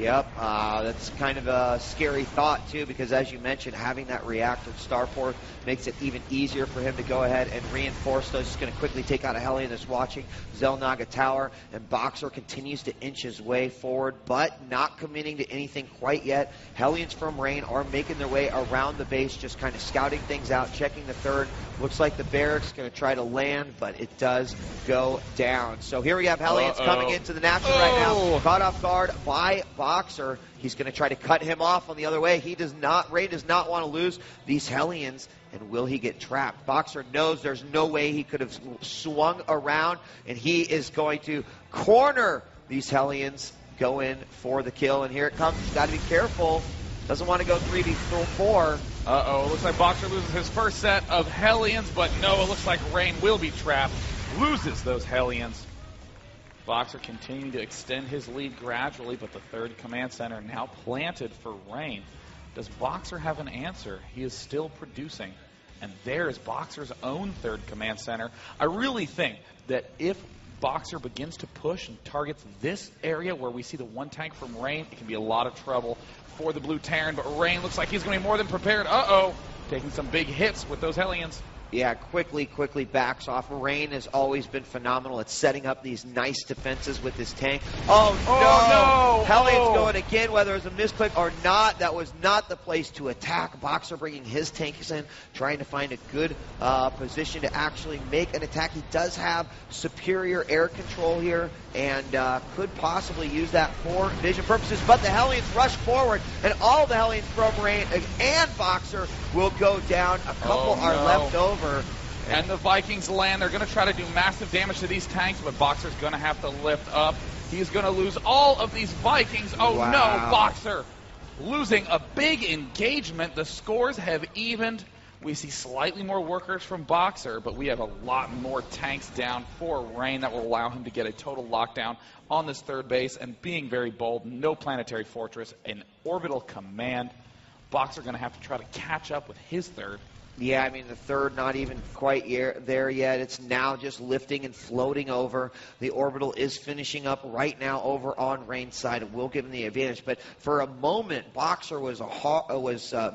Yep, that's kind of a scary thought, too, because as you mentioned, having that reactive starport makes it even easier for him to go ahead and reinforce those. He's going to quickly take out a Hellion that's watching Xel'Naga Tower, and Boxer continues to inch his way forward, but not committing to anything quite yet. Hellions from Rain are making their way around the base, just kind of scouting things out, checking the third. Looks like the barracks going to try to land, but it does go down. So here we have Hellions coming into the natural right now, caught off guard by Boxer. He's going to try to cut him off on the other way. He does not, Ray does not want to lose these Hellions, and will he get trapped? Boxer knows there's no way he could have swung around, and he is going to corner these Hellions, go in for the kill, and here it comes. He's got to be careful. Doesn't want to go 3v4. Uh-oh, looks like Boxer loses his first set of Hellions, but no, it looks like Rain will be trapped. Loses those Hellions. Boxer continuing to extend his lead gradually, but the third command center now planted for Rain. Does Boxer have an answer? He is still producing. And there is Boxer's own third command center. I really think that if Boxer begins to push and targets this area where we see the one tank from Rain, it can be a lot of trouble for the Blue Terran, but Rain looks like he's going to be more than prepared. Uh-oh, taking some big hits with those Hellions. Yeah, quickly backs off. Rain has always been phenomenal at setting up these nice defenses with his tank. Oh, no! Hellions going again, whether it was a misclick or not. That was not the place to attack. Boxer bringing his tanks in, trying to find a good position to actually make an attack. He does have superior air control here, and could possibly use that for vision purposes. But the Hellions rush forward, and all the Hellions from Rain and Boxer will go down. A couple are left over. And the Vikings land. They're going to try to do massive damage to these tanks, but Boxer's going to have to lift up. He's going to lose all of these Vikings. Oh, wow. No, Boxer losing a big engagement. The scores have evened. We see slightly more workers from Boxer, but we have a lot more tanks down for Rain that will allow him to get a total lockdown on this third base. And being very bold, no planetary fortress, an orbital command. Boxer going to have to try to catch up with his third. Yeah, I mean, the third not even quite there yet. It's now just lifting and floating over. The orbital is finishing up right now over on Rain's side. It will give him the advantage. But for a moment, Boxer was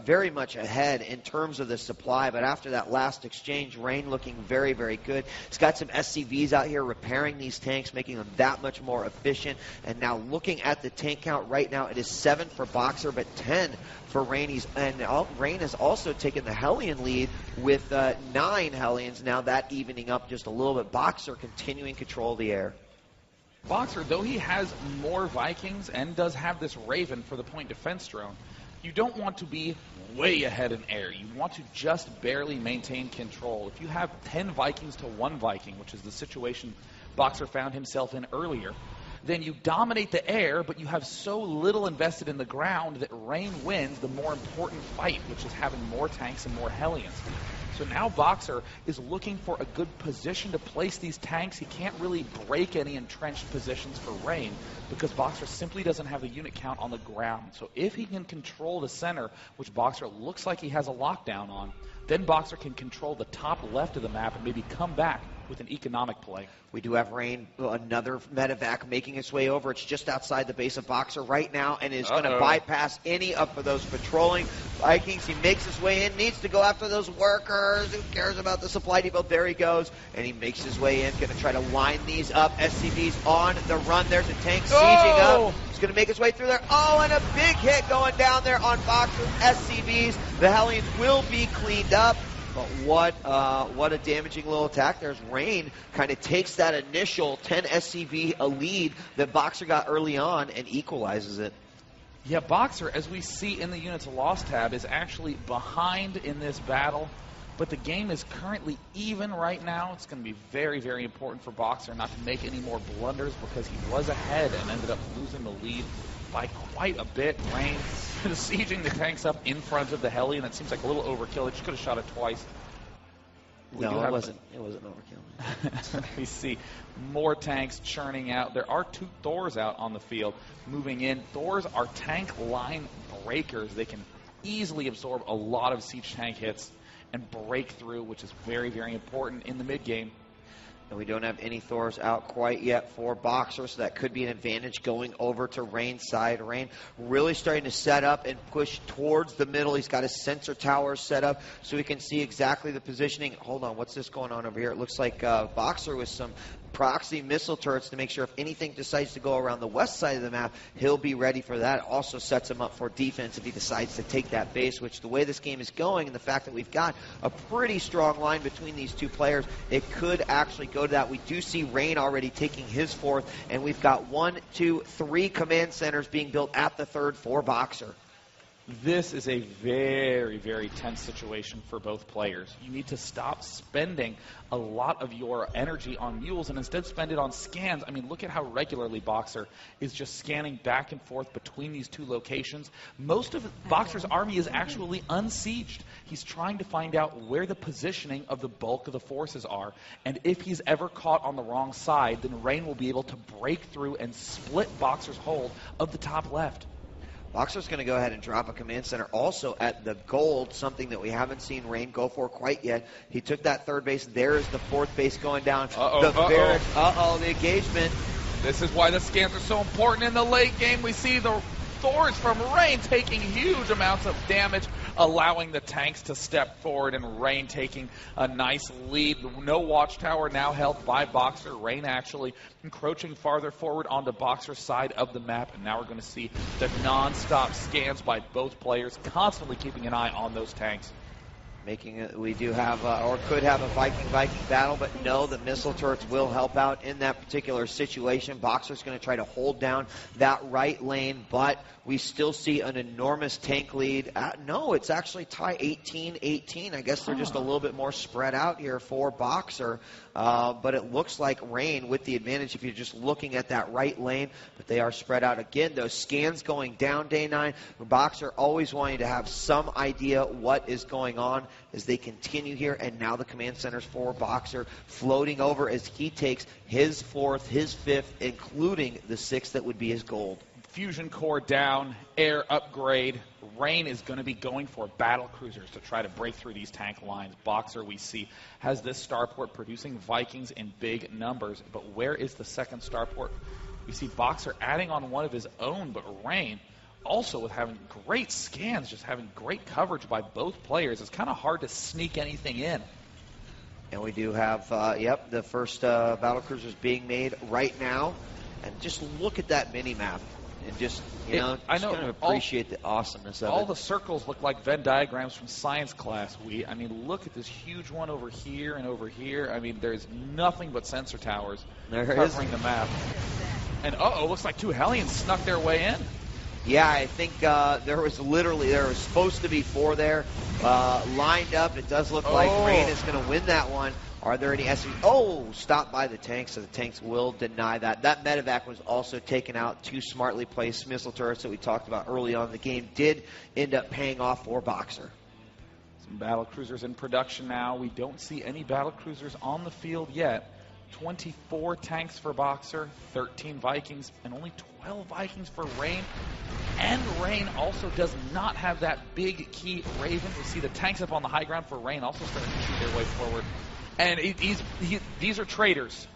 very much ahead in terms of the supply. But after that last exchange, Rain looking very, very good. He's got some SCVs out here repairing these tanks, making them that much more efficient. And now looking at the tank count right now, it is 7 for Boxer, but 10 for Rain. Rain has also taken the Hellion lead with 9 Hellions. Now that evening up just a little bit. Boxer continuing control of the air. Boxer, though he has more Vikings and does have this Raven for the point defense drone, you don't want to be way ahead in air. You want to just barely maintain control. If you have 10 Vikings to 1 Viking, which is the situation Boxer found himself in earlier, then you dominate the air, but you have so little invested in the ground that Rain wins the more important fight, which is having more tanks and more Hellions. So now Boxer is looking for a good position to place these tanks. He can't really break any entrenched positions for Rain because Boxer simply doesn't have the unit count on the ground. So if he can control the center, which Boxer looks like he has a lockdown on, then Boxer can control the top left of the map and maybe come back with an economic play. We do have Rain, another medevac making its way over. It's just outside the base of Boxer right now and is going to bypass any of those patrolling Vikings. He makes his way in, needs to go after those workers. Who cares about the supply depot? There he goes, and he makes his way in, going to try to line these up. SCVs on the run. There's a tank sieging up. He's going to make his way through there. Oh, and a big hit going down there on Boxer's SCVs. The Hellions will be cleaned up. But what a damaging little attack. There's Rain kind of takes that initial 10 SCV lead that Boxer got early on and equalizes it. Yeah, Boxer, as we see in the units lost tab, is actually behind in this battle. But the game is currently even right now. It's going to be very, very important for Boxer not to make any more blunders because he was ahead and ended up losing the lead by quite a bit. Rain sieging the tanks up in front of the Hellion. That seems like a little overkill. It just could have shot it twice. No, it wasn't overkill. We see more tanks churning out. There are 2 Thors out on the field moving in. Thors are tank line breakers. They can easily absorb a lot of siege tank hits and break through, which is very, very important in the mid game. And we don't have any Thors out quite yet for Boxer, so that could be an advantage going over to Rain's side. Rain really starting to set up and push towards the middle. He's got his sensor tower set up so he can see exactly the positioning. Hold on, what's this going on over here? It looks like Boxer with some proxy missile turrets to make sure if anything decides to go around the west side of the map, he'll be ready for that. Also sets him up for defense if he decides to take that base, which the way this game is going and the fact that we've got a pretty strong line between these two players, it could actually go to that. We do see Rain already taking his fourth, and we've got 1, 2, 3 command centers being built at the third for Boxer. This is a very, very tense situation for both players. You need to stop spending a lot of your energy on mules and instead spend it on scans. I mean, look at how regularly Boxer is just scanning back and forth between these two locations. Most of Boxer's army is actually unsieged. He's trying to find out where the positioning of the bulk of the forces are. And if he's ever caught on the wrong side, then Rain will be able to break through and split Boxer's hold of the top left. Boxer's going to go ahead and drop a command center also at the gold, something that we haven't seen Rain go for quite yet. He took that third base. There is the fourth base going down. The engagement. This is why the scans are so important in the late game. We see the Thors from Rain taking huge amounts of damage, allowing the tanks to step forward, and Rain taking a nice lead. No watchtower now held by Boxer. Rain actually encroaching farther forward onto Boxer's side of the map, and now we're going to see the non-stop scans by both players, constantly keeping an eye on those tanks. Making it, we do have, or could have a Viking battle, but no, the missile turrets will help out in that particular situation. Boxer's going to try to hold down that right lane, but we still see an enormous tank lead. No, it's actually tie 18-18. I guess they're just a little bit more spread out here for Boxer, but it looks like Rain with the advantage if you're just looking at that right lane, but they are spread out. Again, those scans going down day 9. Boxer always wanting to have some idea what is going on as they continue here, and now the command centers for Boxer floating over as he takes his 4th, his 5th, including the 6th that would be his gold. Fusion core down, air upgrade. Rain is going to be going for battle cruisers to try to break through these tank lines. Boxer, we see, has this starport producing Vikings in big numbers, but where is the second starport? We see Boxer adding on one of his own, but Rain also with having great scans, just having great coverage by both players. It's kind of hard to sneak anything in. And we do have, the first battle cruisers being made right now. And just look at that mini-map. And just, kind of appreciate the awesomeness of it. All the circles look like Venn diagrams from science class. I mean, look at this huge one over here and over here. I mean, there's nothing but sensor towers covering the map. And, looks like 2 Hellions snuck their way in. Yeah, I think there was supposed to be 4 there lined up. It does look like Rain is going to win that one. Are there any SUVs? Stopped by the tanks, so the tanks will deny that. That medevac was also taken out. 2 smartly placed missile turrets that we talked about early on in the game did end up paying off for Boxer. Some battle cruisers in production now. We don't see any battle cruisers on the field yet. 24 tanks for Boxer, 13 Vikings, and only 12 Vikings for Rain. And Rain also does not have that big key Raven. We see the tanks up on the high ground for Rain also starting to shoot their way forward. And these are traitors.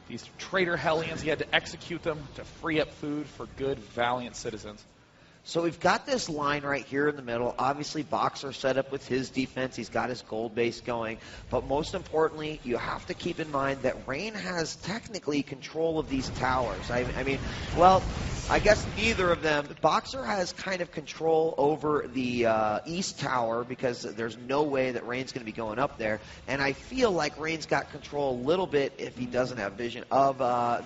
These traitor Hellions, he had to execute them to free up food for good, valiant citizens. So we've got this line right here in the middle. Obviously, Boxer set up with his defense. He's got his gold base going. But most importantly, you have to keep in mind that Rain has technically control of these towers. I guess neither of them. Boxer has kind of control over the east tower because there's no way that Rain's going to be going up there. And I feel like Rain's got control a little bit, if he doesn't have vision, of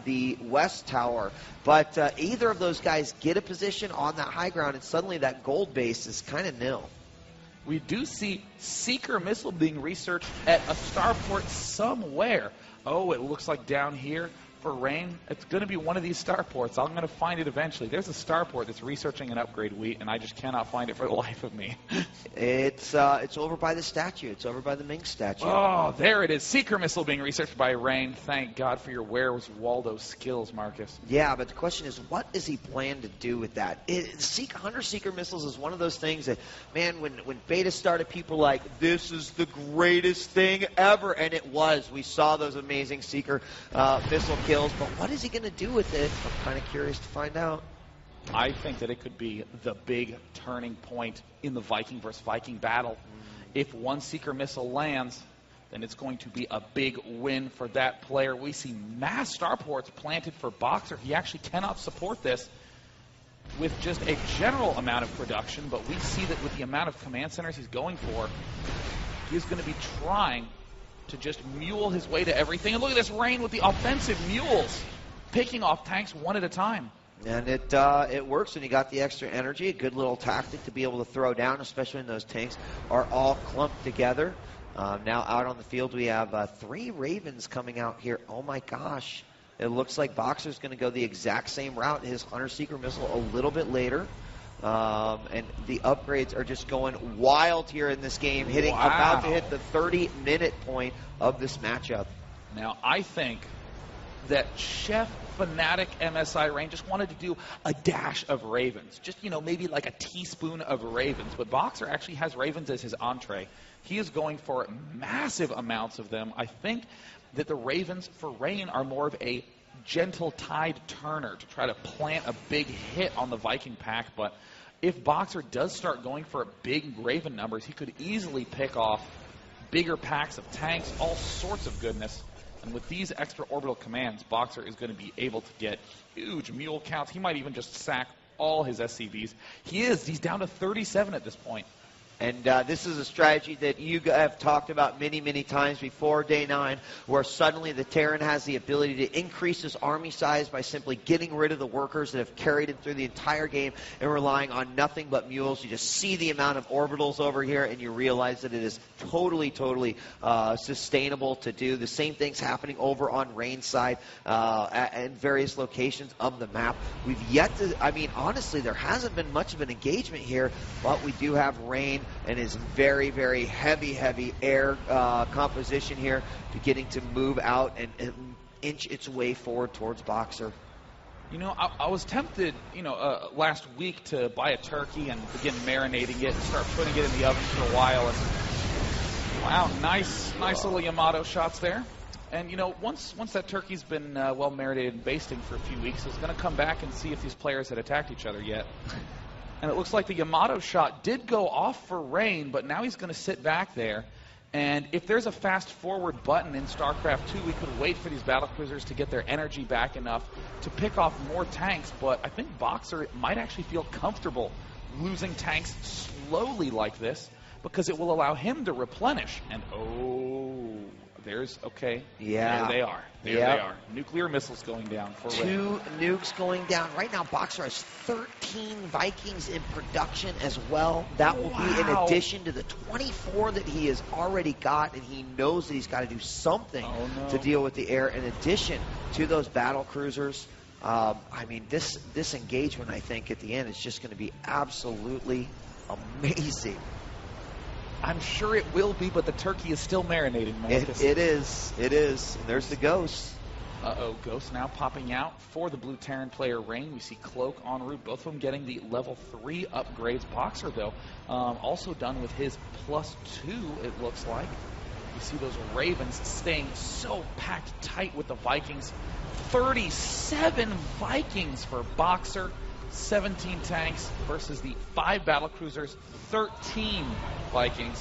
the west tower. But either of those guys get a position on that high ground, and suddenly that gold base is kind of nil. We do see Seeker missile being researched at a starport somewhere. It looks like down here. for Rain, it's going to be one of these starports. I'm going to find it eventually. There's a starport that's researching an upgrade wheat, and I just cannot find it for the life of me. It's over by the statue. It's over by the Ming statue. Oh, there it is. Seeker Missile being researched by Rain. Thank God for your Where's Waldo skills, Marcus. Yeah, but the question is, what does he plan to do with that? Hunter Seeker Missiles is one of those things that, man, when beta started, people were like, this is the greatest thing ever, and it was. We saw those amazing Seeker missile kills, but what is he going to do with it? I'm kind of curious to find out. I think that it could be the big turning point in the Viking versus Viking battle. If one Seeker missile lands, then it's going to be a big win for that player. We see mass starports planted for Boxer. He actually cannot support this with just a general amount of production, but we see that with the amount of command centers he's going for, he's going to be trying to just mule his way to everything. And look at this Rain with the offensive mules, picking off tanks one at a time. And it works when you got the extra energy. A good little tactic to be able to throw down, especially when those tanks are all clumped together. Now out on the field we have 3 Ravens coming out here. Oh my gosh. It looks like Boxer's going to go the exact same route, his Hunter Seeker missile a little bit later. And the upgrades are just going wild here in this game, about to hit the 30-minute point of this matchup. Now, I think that Chef FnaticMSI just wanted to do a dash of Ravens. Just, maybe like a teaspoon of Ravens. But Boxer actually has Ravens as his entree. He is going for massive amounts of them. I think that the Ravens for Rain are more of a gentle tide turner to try to plant a big hit on the Viking pack. But if Boxer does start going for big Raven numbers, he could easily pick off bigger packs of tanks, all sorts of goodness. And with these extra orbital commands, Boxer is going to be able to get huge mule counts. He might even just sack all his SCVs. He's down to 37 at this point. And this is a strategy that you have talked about many, many times before Day 9, where suddenly the Terran has the ability to increase his army size by simply getting rid of the workers that have carried him through the entire game and relying on nothing but mules. You just see the amount of orbitals over here, and you realize that it is totally, totally sustainable to do. The same thing's happening over on Rain's side at various locations of the map. We've yet to, honestly, there hasn't been much of an engagement here, but we do have Rain and his very, very heavy air composition here beginning to move out and inch its way forward towards Boxer. I was tempted, last week to buy a turkey and begin marinating it and start putting it in the oven for a while. And wow, nice little Yamato shots there. And, once that turkey's been well marinated and basting for a few weeks, I was going to come back and see if these players had attacked each other yet. And it looks like the Yamato shot did go off for Rain, but now he's going to sit back there. And if there's a fast-forward button in StarCraft 2, we could wait for these battlecruisers to get their energy back enough to pick off more tanks. But I think Boxer might actually feel comfortable losing tanks slowly like this because it will allow him to replenish. And, okay. Yeah. There they are. There they are. Nuclear missiles going down for Rain. 2 nukes going down. Right now, Boxer has 13 Vikings in production as well. That will be in addition to the 24 that he has already got, and he knows that he's got to do something to deal with the air in addition to those battle cruisers. This engagement, I think, at the end is just going to be absolutely amazing. I'm sure it will be, but the turkey is still marinating, Marcus. It is. And there's the Ghost. Ghost now popping out for the Blue Terran player Rain. We see Cloak en route, both of them getting the level 3 upgrades. Boxer, though, also done with his +2, it looks like. You see those Ravens staying so packed tight with the Vikings. 37 Vikings for Boxer. 17 tanks versus the 5 battlecruisers, 13 Vikings.